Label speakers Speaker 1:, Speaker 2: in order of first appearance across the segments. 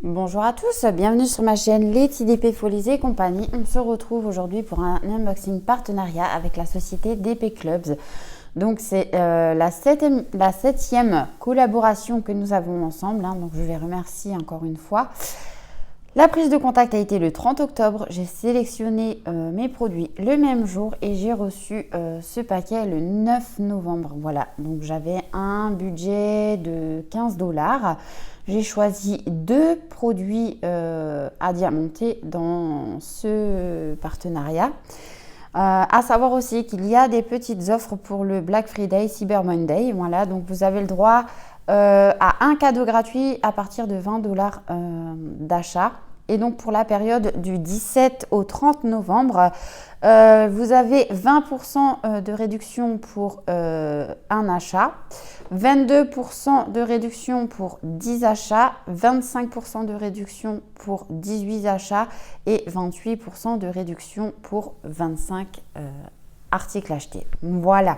Speaker 1: Bonjour à tous, bienvenue sur ma chaîne Letty DP Folies et compagnie. On se retrouve aujourd'hui pour un unboxing partenariat avec la société DP Clubs. Donc c'est la septième collaboration que nous avons ensemble, donc je les remercie encore une fois. La prise de contact a été le 30 octobre, j'ai sélectionné mes produits le même jour et j'ai reçu ce paquet le 9 novembre. Voilà, donc j'avais un budget de 15 $. J'ai choisi deux produits à diamanter dans ce partenariat. À savoir aussi qu'il y a des petites offres pour le Black Friday, Cyber Monday. Voilà, donc vous avez le droit à un cadeau gratuit à partir de 20 $ d'achat. Et donc pour la période du 17 au 30 novembre, vous avez 20% de réduction pour un achat, 22% de réduction pour 10 achats, 25% de réduction pour 18 achats et 28% de réduction pour 25 articles achetés. Voilà.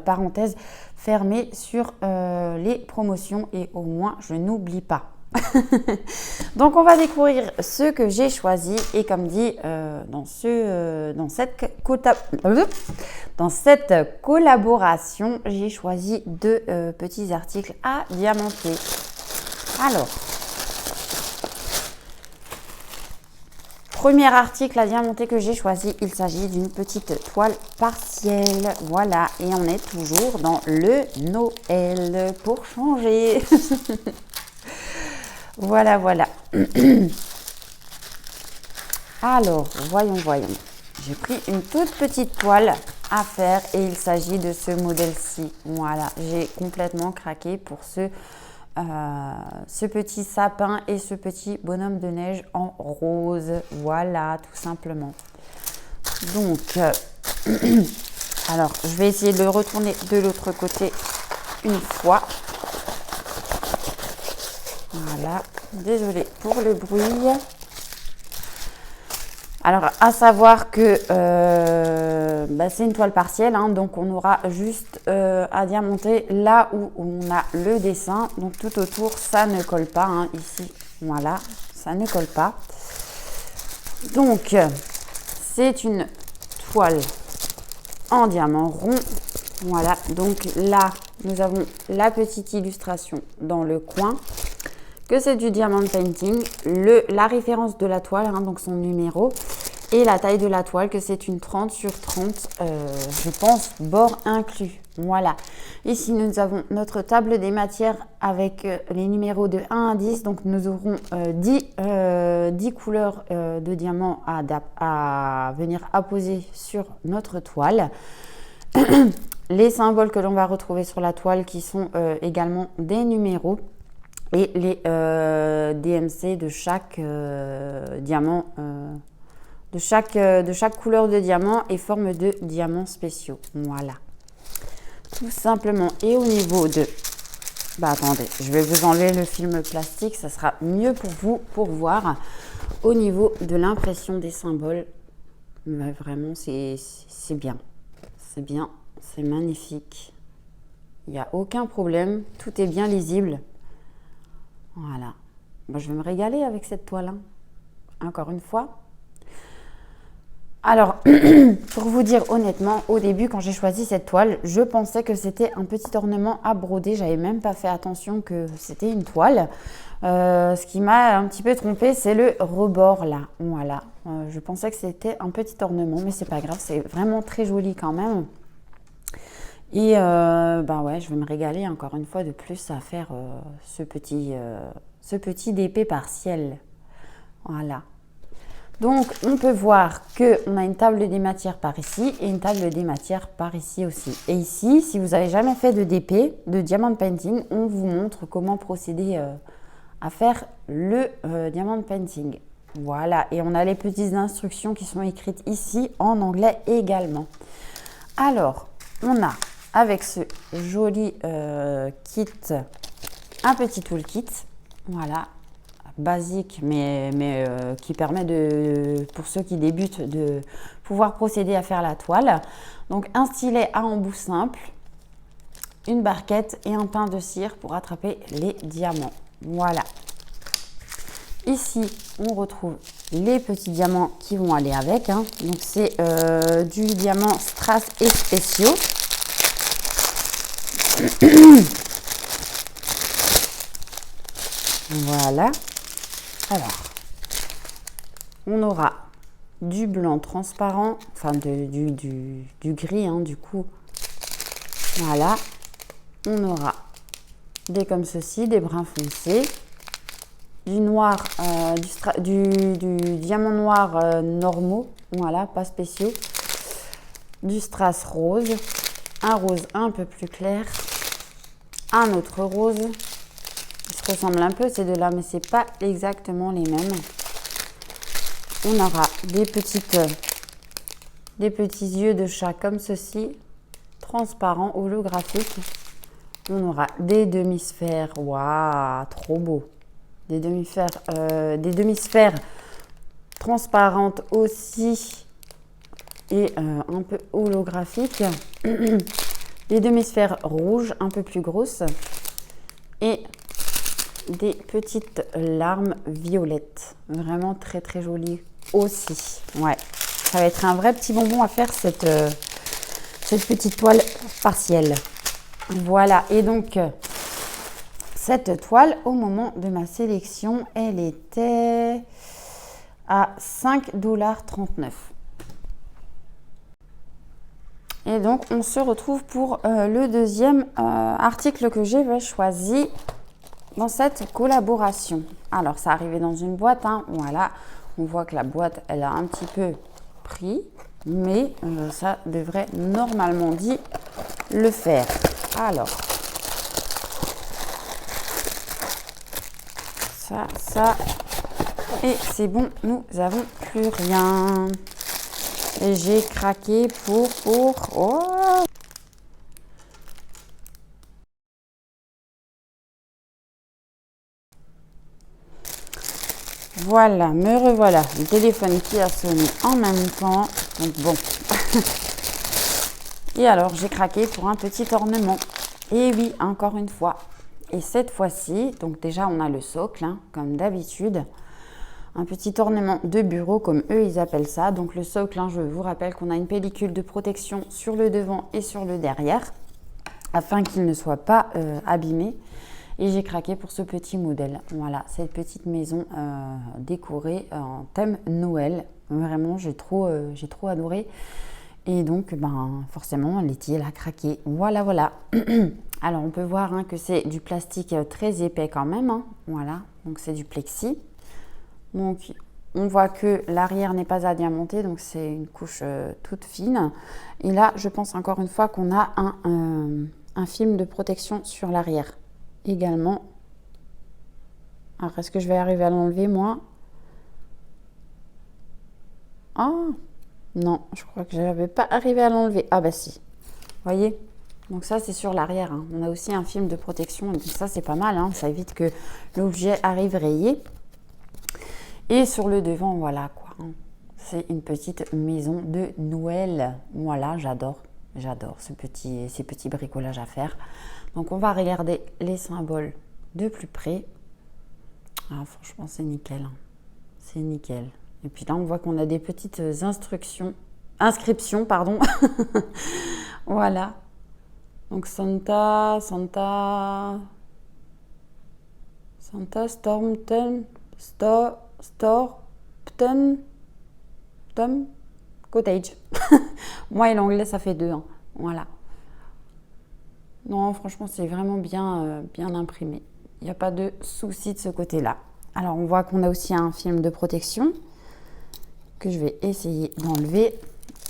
Speaker 1: Parenthèse fermée sur les promotions et au moins je n'oublie pas. Donc on va découvrir ce que j'ai choisi et comme dit dans cette collaboration j'ai choisi deux petits articles à diamanter. Alors, premier article à diamanter que j'ai choisi, il s'agit d'une petite toile partielle. Voilà, et on est toujours dans le Noël pour changer. Voilà. Alors, voyons. J'ai pris une toute petite toile à faire et il s'agit de ce modèle-ci. Voilà, j'ai complètement craqué pour ce petit sapin et ce petit bonhomme de neige en rose. Voilà, tout simplement. Donc, alors, je vais essayer de le retourner de l'autre côté une fois. Voilà, désolée pour le bruit. Alors, à savoir que c'est une toile partielle, donc on aura juste à diamanter là où on a le dessin. Donc, tout autour, ça ne colle pas. Ici, voilà, ça ne colle pas. Donc, c'est une toile en diamant rond. Voilà, donc là, nous avons la petite illustration dans le coin. Que c'est du diamond painting, la référence de la toile, donc son numéro, et la taille de la toile, que c'est une 30 sur 30, je pense, bord inclus. Voilà. Ici, nous avons notre table des matières avec les numéros de 1 à 10. Donc, nous aurons 10 couleurs de diamants à venir apposer sur notre toile. Les symboles que l'on va retrouver sur la toile qui sont également des numéros. Et les DMC de chaque diamant, de chaque couleur de diamant et forme de diamants spéciaux. Voilà, tout simplement. Et au niveau de... attendez, je vais vous enlever le film plastique, ça sera mieux pour vous pour voir. Au niveau de l'impression des symboles, vraiment, c'est bien. C'est bien, c'est magnifique. Il n'y a aucun problème, tout est bien lisible. Voilà, je vais me régaler avec cette toile, encore une fois. Alors, pour vous dire honnêtement, au début, quand j'ai choisi cette toile, je pensais que c'était un petit ornement à broder. J'avais même pas fait attention que c'était une toile. Ce qui m'a un petit peu trompée, c'est le rebord là. Voilà, je pensais que c'était un petit ornement, mais c'est pas grave, c'est vraiment très joli quand même. Et je vais me régaler encore une fois de plus à faire ce petit DP partiel. Voilà. Donc, on peut voir qu'on a une table des matières par ici et une table des matières par ici aussi. Et ici, si vous n'avez jamais fait de DP, de diamond painting, on vous montre comment procéder à faire le diamond painting. Voilà. Et on a les petites instructions qui sont écrites ici en anglais également. Alors, on a... avec ce joli kit, un petit toolkit, voilà, basique, mais qui permet pour ceux qui débutent de pouvoir procéder à faire la toile. Donc un stylet à embout simple, une barquette et un pain de cire pour attraper les diamants. Voilà. Ici, on retrouve les petits diamants qui vont aller avec. Hein. Donc, c'est du diamant strass et spéciaux. Voilà. Alors, on aura du blanc transparent, enfin du gris, hein, du coup. Voilà. On aura des comme ceci, des bruns foncés, du noir, du diamant noir normaux, voilà, pas spéciaux, du strass rose, un rose un peu plus clair, un autre rose. Ils se ressemblent un peu ces deux-là, mais c'est pas exactement les mêmes. On aura des petits yeux de chat comme ceci, transparents, holographiques. On aura des demi-sphères, waouh, trop beau. Des demi-sphères transparentes aussi et un peu holographiques. Des demi-sphères rouges un peu plus grosses et des petites larmes violettes. Vraiment très très jolies aussi. Ouais, ça va être un vrai petit bonbon à faire cette petite toile partielle. Voilà, et donc cette toile, au moment de ma sélection, elle était à 5,39 $. Et donc, on se retrouve pour le deuxième article que j'ai choisi dans cette collaboration. Alors, ça arrivait dans une boîte, hein, voilà. On voit que la boîte, elle a un petit peu pris, mais ça devrait normalement dit le faire. Alors, ça, et c'est bon, nous avons plus rien. Et j'ai craqué pour... Oh! Voilà, me revoilà. Le téléphone qui a sonné en même temps. Donc bon. Et alors, j'ai craqué pour un petit ornement. Et oui, encore une fois. Et cette fois-ci, donc déjà, on a le socle, hein, comme d'habitude. Un petit ornement de bureau, comme eux, ils appellent ça. Donc le socle, hein, je vous rappelle qu'on a une pellicule de protection sur le devant et sur le derrière, afin qu'il ne soit pas abîmé. Et j'ai craqué pour ce petit modèle. Voilà, cette petite maison décorée en thème Noël. Vraiment, j'ai trop adoré. Et donc, ben, forcément, Letty, elle a craqué. Voilà, voilà. Alors, on peut voir hein, que c'est du plastique très épais quand même. Hein. Voilà, donc c'est du plexi. Donc, on voit que l'arrière n'est pas adiamanté, donc c'est une couche toute fine. Et là, je pense encore une fois qu'on a un film de protection sur l'arrière également. Alors, est-ce que je vais arriver à l'enlever, moi? Ah, non, je crois que je n'avais pas arrivé à l'enlever. Ah bah si, vous voyez? Donc ça, c'est sur l'arrière. Hein. On a aussi un film de protection, donc ça, c'est pas mal. Hein. Ça évite que l'objet arrive rayé. Et sur le devant, voilà quoi. C'est une petite maison de Noël. Voilà, j'adore ces petits bricolages à faire. Donc on va regarder les symboles de plus près. Ah, franchement, c'est nickel. Hein. C'est nickel. Et puis là, on voit qu'on a des petites inscriptions, pardon. Voilà. Donc Santa Stormton, Storpton, Tom Cottage. Moi et l'anglais, ça fait deux. Hein. Voilà. Non, franchement, c'est vraiment bien imprimé. Il n'y a pas de souci de ce côté-là. Alors, on voit qu'on a aussi un film de protection que je vais essayer d'enlever.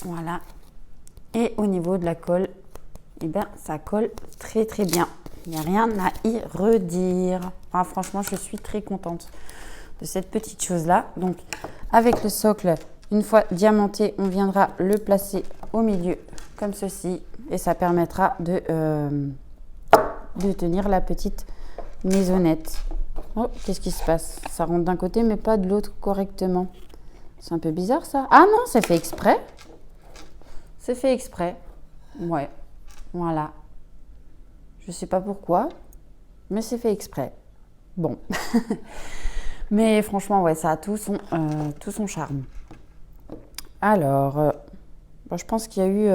Speaker 1: Voilà. Et au niveau de la colle, eh bien, ça colle très très bien. Il n'y a rien à y redire. Enfin, franchement, je suis très contente de cette petite chose-là. Donc, avec le socle, une fois diamanté, on viendra le placer au milieu comme ceci. Et ça permettra de tenir la petite maisonnette. Oh, qu'est-ce qui se passe? Ça rentre d'un côté, mais pas de l'autre correctement. C'est un peu bizarre, ça. Ah non, c'est fait exprès. C'est fait exprès. Ouais, voilà. Je sais pas pourquoi, mais c'est fait exprès. Bon. Mais franchement, ouais, ça a tout son charme. Alors, je pense qu'il y a eu...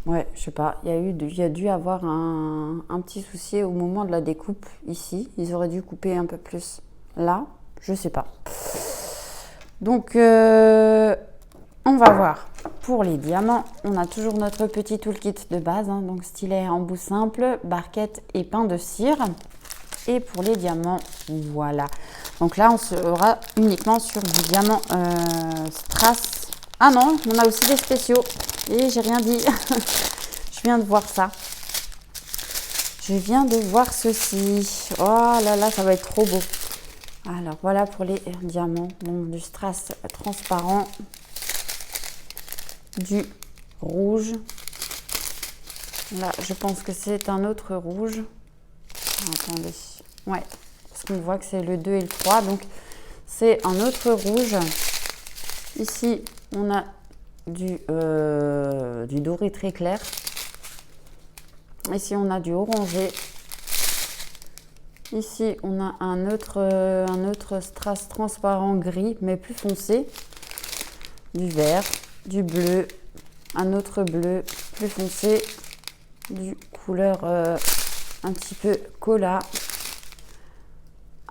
Speaker 1: ouais, je sais pas, il y a dû avoir un petit souci au moment de la découpe ici. Ils auraient dû couper un peu plus là, je sais pas. Donc, on va voir. Pour les diamants, on a toujours notre petit toolkit de base, hein, donc stylet en bout simple, barquette et pain de cire. Et pour les diamants, voilà. Donc là, on sera uniquement sur du diamant strass. Ah non, on a aussi des spéciaux. Et j'ai rien dit. Je viens de voir ça. Je viens de voir ceci. Oh là là, ça va être trop beau. Alors voilà pour les diamants. Donc du strass transparent. Du rouge. Là, je pense que c'est un autre rouge. Attendez. Ouais, parce qu'on voit que c'est le 2 et le 3. Donc, c'est un autre rouge. Ici, on a du doré très clair. Ici, on a du orangé. Ici, on a un autre strass transparent gris, mais plus foncé. Du vert, du bleu, un autre bleu plus foncé, du couleur un petit peu cola.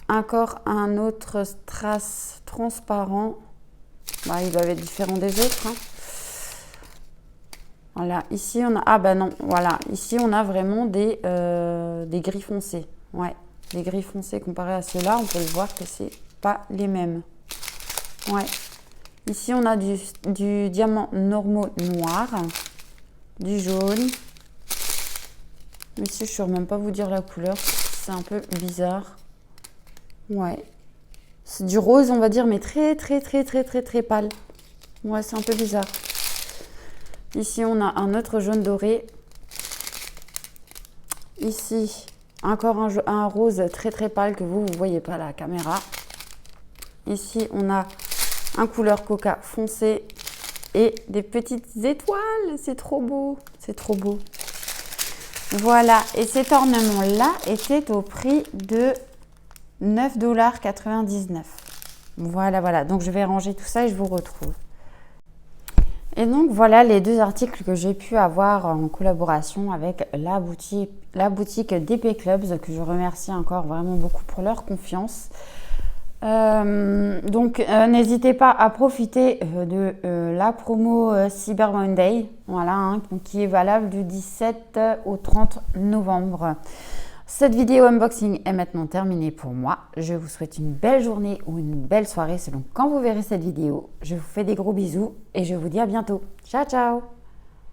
Speaker 1: Encore un autre strass transparent. Bah, il doit être différent des autres. Hein. Voilà, ici on a... Ah bah non, voilà. Ici on a vraiment des gris foncés. Ouais, des gris foncés comparés à ceux-là. On peut le voir que c'est pas les mêmes. Ouais. Ici on a du diamant normaux noir. Du jaune. Ici je ne saurais même pas vous dire la couleur. C'est un peu bizarre. Ouais. C'est du rose, on va dire, mais très pâle. Ouais, c'est un peu bizarre. Ici, on a un autre jaune doré. Ici, encore un rose très pâle que vous ne voyez pas à la caméra. Ici, on a un couleur coca foncé et des petites étoiles. C'est trop beau. C'est trop beau. Voilà. Et cet ornement-là était au prix de 9,99 $. Voilà. Donc, je vais ranger tout ça et je vous retrouve. Et donc, voilà les deux articles que j'ai pu avoir en collaboration avec la boutique DP Clubs, que je remercie encore vraiment beaucoup pour leur confiance. N'hésitez pas à profiter de la promo Cyber Monday, voilà, hein, qui est valable du 17 au 30 novembre. Cette vidéo unboxing est maintenant terminée pour moi. Je vous souhaite une belle journée ou une belle soirée selon quand vous verrez cette vidéo. Je vous fais des gros bisous et je vous dis à bientôt. Ciao, ciao!